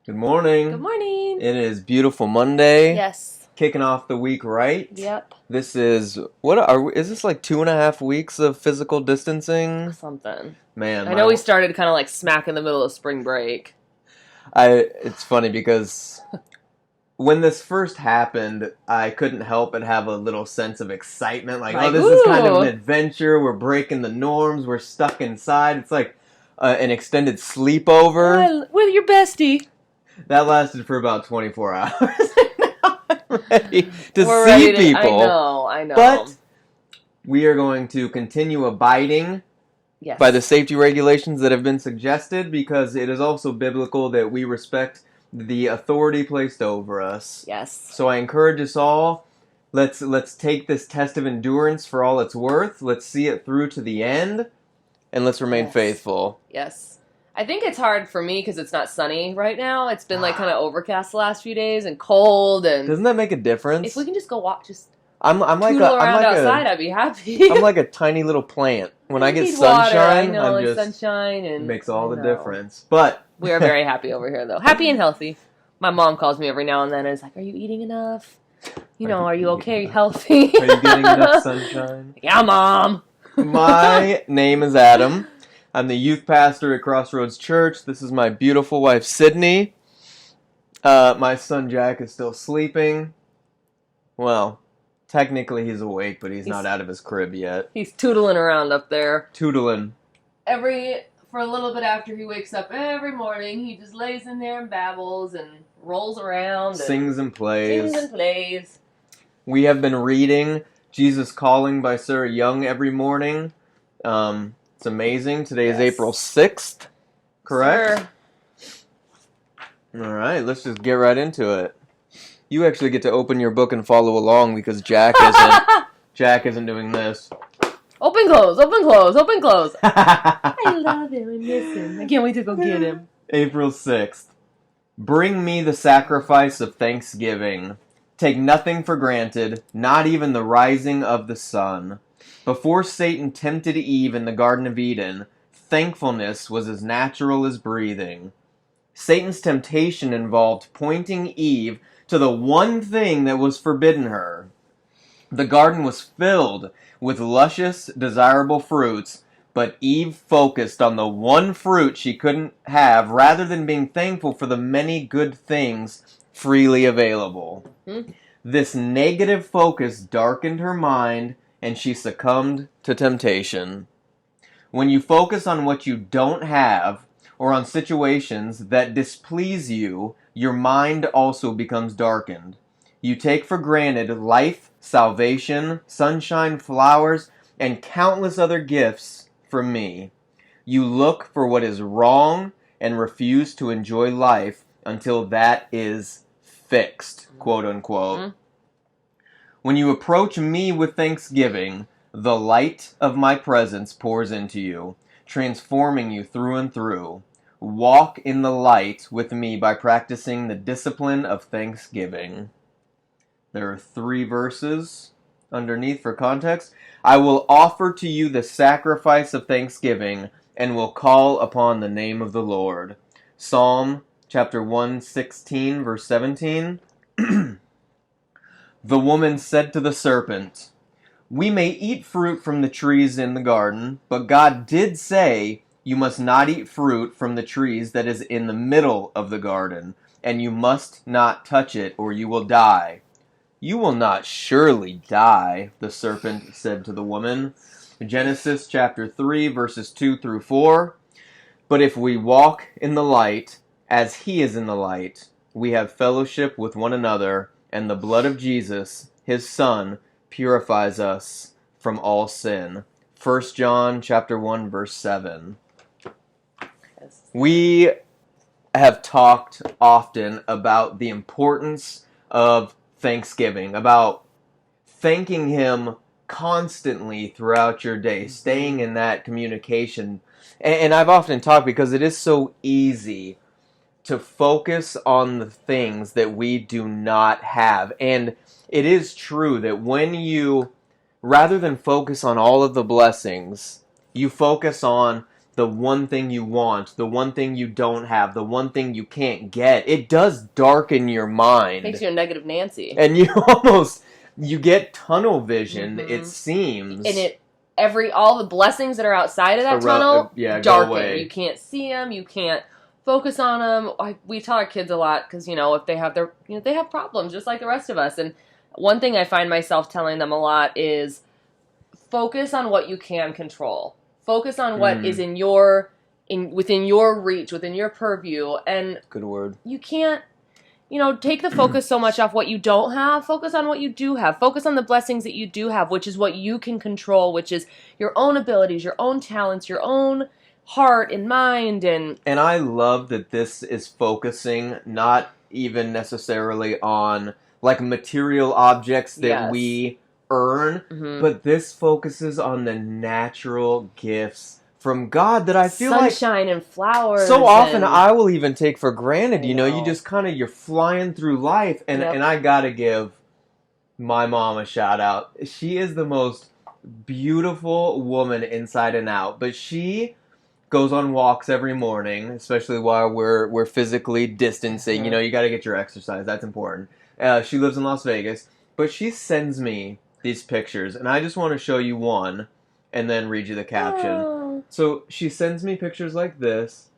Good morning. Good morning. It is beautiful Monday. Yes. Kicking off the week right. Yep. This is is this like 2.5 weeks of physical distancing? Something. Man, I know we started kind of like smack in the middle of spring break. it's funny because when this first happened, I couldn't help but have a little sense of excitement. Like, This is kind of ooh. an adventure. We're breaking the norms. We're stuck inside. It's like an extended sleepover. With your bestie. That lasted for about 24 hours. Now I'm ready to We're see ready to, people. I know. But we are going to continue abiding Yes. by the safety regulations that have been suggested, because it is also biblical that we respect the authority placed over us. Yes. So I encourage us all, let's take this test of endurance for all it's worth. Let's see it through to the end, and let's remain faithful. Yes. I think it's hard for me because it's not sunny right now. It's been like kind of overcast the last few days and cold. And doesn't that make a difference? if we can just go walk, I'm like outside, I'd be happy. I'm like a tiny little plant. When I get need sunshine, water. I know, I'm just sunshine, and it makes all I the know. difference. But we are very happy over here, though. Happy and healthy. My mom calls me every now and then and is like, "Are you eating enough? Are you okay? Healthy? Are you getting enough sunshine?" Yeah, Mom. My name is Adam. I'm the youth pastor at Crossroads Church. This is my beautiful wife, Sydney. My son, Jack, is still sleeping. Well, technically he's awake, but he's not out of his crib yet. He's tootling around up there. Tootling. For a little bit after he wakes up every morning, he just lays in there and babbles and rolls around. Sings and plays. We have been reading Jesus Calling by Sarah Young every morning. It's amazing. Today is April 6th, correct? Sir. All right, let's just get right into it. You actually get to open your book and follow along because Jack isn't doing this. Open, close, open, close, open, close. I love him and miss him. I can't wait to go get him. April 6th. Bring me the sacrifice of thanksgiving. Take nothing for granted, not even the rising of the sun. Before Satan tempted Eve in the Garden of Eden, thankfulness was as natural as breathing. Satan's temptation involved pointing Eve to the one thing that was forbidden her. The garden was filled with luscious, desirable fruits, but Eve focused on the one fruit she couldn't have rather than being thankful for the many good things freely available. This negative focus darkened her mind, and she succumbed to temptation. When you focus on what you don't have, or on situations that displease you, your mind also becomes darkened. You take for granted life, salvation, sunshine, flowers, and countless other gifts from me. You look for what is wrong and refuse to enjoy life until that is fixed, quote unquote. When you approach me with thanksgiving, the light of my presence pours into you, transforming you through and through. Walk in the light with me by practicing the discipline of thanksgiving. There are 3 verses underneath for context. I will offer to you the sacrifice of thanksgiving and will call upon the name of the Lord. Psalm chapter 116, verse 17. The woman said to the serpent, "We may eat fruit from the trees in the garden, but God did say, you must not eat fruit from the trees that is in the middle of the garden, and you must not touch it, or you will die." "You will not surely die," the serpent said to the woman. Genesis chapter 3, verses 2 through 4. But if we walk in the light, as he is in the light, we have fellowship with one another, and the blood of Jesus, his Son, purifies us from all sin. 1 John chapter 1, verse 7. We have talked often about the importance of Thanksgiving, about thanking him constantly throughout your day, staying in that communication. And I've often talked because it is so easy to focus on the things that we do not have. And it is true that when you, rather than focus on all of the blessings, you focus on the one thing you want, the one thing you don't have, the one thing you can't get, it does darken your mind. Makes you a negative Nancy. And you get tunnel vision, it seems. And all the blessings that are outside of that tunnel, darken. You can't see them, you can't focus on them. We tell our kids a lot because, if they have they have problems just like the rest of us. And one thing I find myself telling them a lot is focus on what you can control. Focus on what is within your reach, within your purview. And good word. You can't, take the focus so much off what you don't have. Focus on what you do have. Focus on the blessings that you do have, which is what you can control, which is your own abilities, your own talents, your own heart and mind. And I love that this is focusing not even necessarily on like material objects that we earn, but this focuses on the natural gifts from God that I feel sunshine and flowers. So often I will even take for granted. You just you're flying through life, and I gotta give my mom a shout out. She is the most beautiful woman inside and out, but she goes on walks every morning, especially while we're physically distancing. You got to get your exercise. That's important. She lives in Las Vegas, but she sends me these pictures, and I just want to show you one and then read you the caption. Oh. So she sends me pictures like this,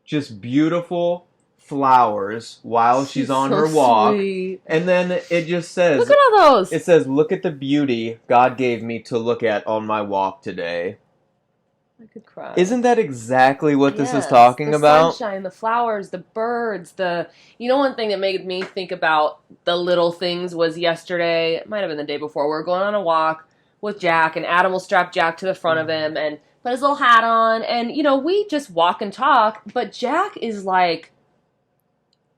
just beautiful flowers while she's on her walk. Sweet. And then it just says, look at all those. It says, look at the beauty God gave me to look at on my walk today. I could cry. Isn't that exactly what this is talking about? The sunshine, the flowers, the birds, one thing that made me think about the little things was yesterday, it might have been the day before, we were going on a walk with Jack, and Adam will strap Jack to the front of him and put his little hat on, and, we just walk and talk, but Jack is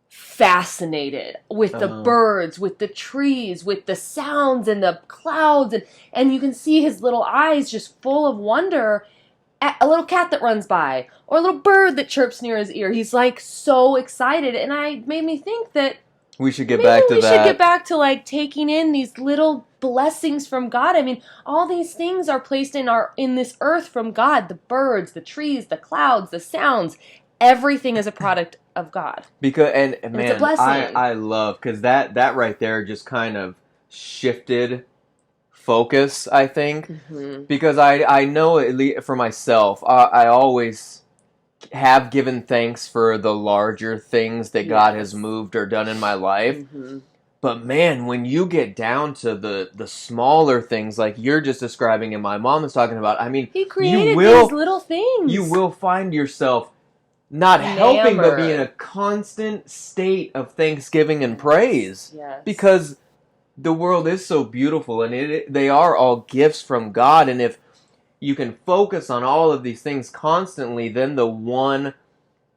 fascinated with the birds, with the trees, with the sounds and the clouds, and you can see his little eyes just full of wonder at a little cat that runs by or a little bird that chirps near his ear. He's so excited, and it made me think that we should get back to that. We should get back to taking in these little blessings from God. I mean, all these things are placed in this earth from God. The birds, the trees, the clouds, the sounds. Everything is a product of God. Because and man, it's a blessing. I love because that right there just kind of shifted focus, I think, because I know, at least for myself, I always have given thanks for the larger things that God has moved or done in my life. But man, when you get down to the smaller things like you're just describing and my mom is talking about, I mean, He created these little things. You will find yourself not helping, but being in a constant state of thanksgiving and praise. Yes. Because the world is so beautiful, and they are all gifts from God, and if you can focus on all of these things constantly, then the one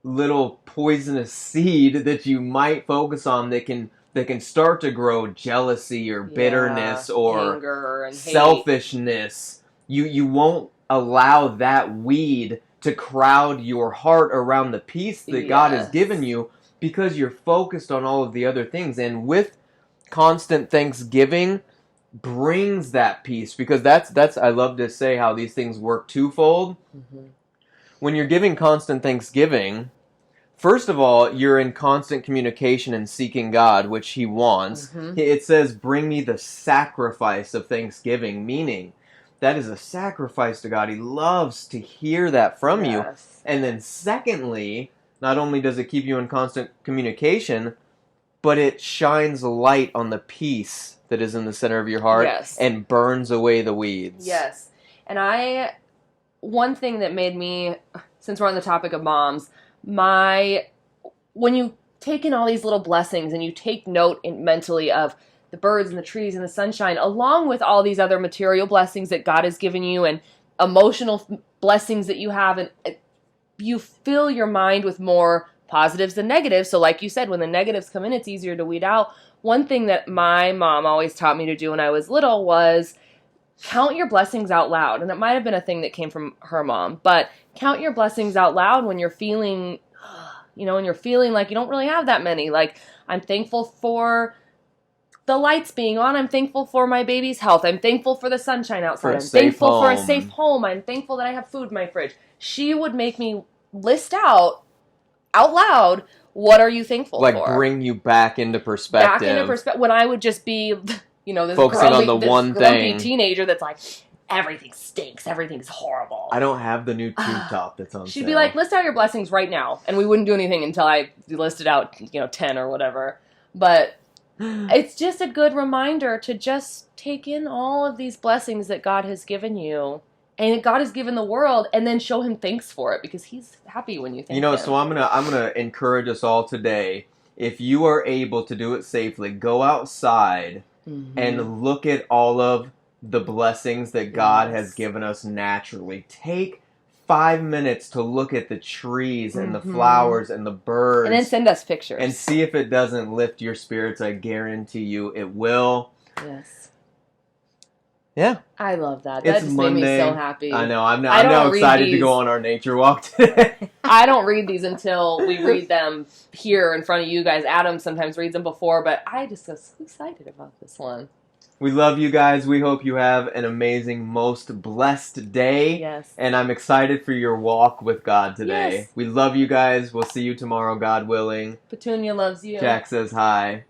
little poisonous seed that you might focus on that can start to grow jealousy or bitterness or anger and selfishness, you won't allow that weed to crowd your heart around the peace that God has given you, because you're focused on all of the other things. And with constant thanksgiving brings that peace, because that's I love to say how these things work twofold. When you're giving constant thanksgiving, first of all, you're in constant communication and seeking God, which He wants. It says, bring me the sacrifice of thanksgiving, meaning that is a sacrifice to God. He loves to hear that from you. And then secondly, not only does it keep you in constant communication, but it shines light on the peace that is in the center of your heart and burns away the weeds. Yes. And one thing that made me, since we're on the topic of moms, when you take in all these little blessings and you take note mentally of the birds and the trees and the sunshine, along with all these other material blessings that God has given you and emotional blessings that you have, and you fill your mind with more positives than negatives. So like you said, when the negatives come in, it's easier to weed out. One thing that my mom always taught me to do when I was little was count your blessings out loud. And it might have been a thing that came from her mom, but count your blessings out loud when you're feeling, when you're feeling like you don't really have that many. Like, I'm thankful for the lights being on. I'm thankful for my baby's health. I'm thankful for the sunshine outside. I'm safe thankful for a home. safe home. I'm thankful that I have food in my fridge. She would make me list out loud, what are you thankful Like, for? bring you back into perspective. Back into perspective. When I would just be, this Focusing grumpy, on the one grumpy thing. teenager that's like, everything stinks, everything's horrible. I don't have the new tube top that's on She'd sale. be like, list out your blessings right now. And we wouldn't do anything until I listed out, 10 or whatever. But it's just a good reminder to just take in all of these blessings that God has given you and that God has given the world, and then show him thanks for it, because he's happy when you thank him. So I'm gonna encourage us all today. If you are able to do it safely, go outside and look at all of the blessings that God has given us naturally. Take 5 minutes to look at the trees and the flowers and the birds. And then send us pictures. And see if it doesn't lift your spirits. I guarantee you it will. Yes. Yeah. I love that. It's That just Monday. made me so happy. I know. I'm now excited to go on our nature walk today. I don't read these until we read them here in front of you guys. Adam sometimes reads them before, but I just get so excited about this one. We love you guys. We hope you have an amazing, most blessed day. Yes. And I'm excited for your walk with God today. Yes. We love you guys. We'll see you tomorrow, God willing. Petunia loves you. Jack says hi.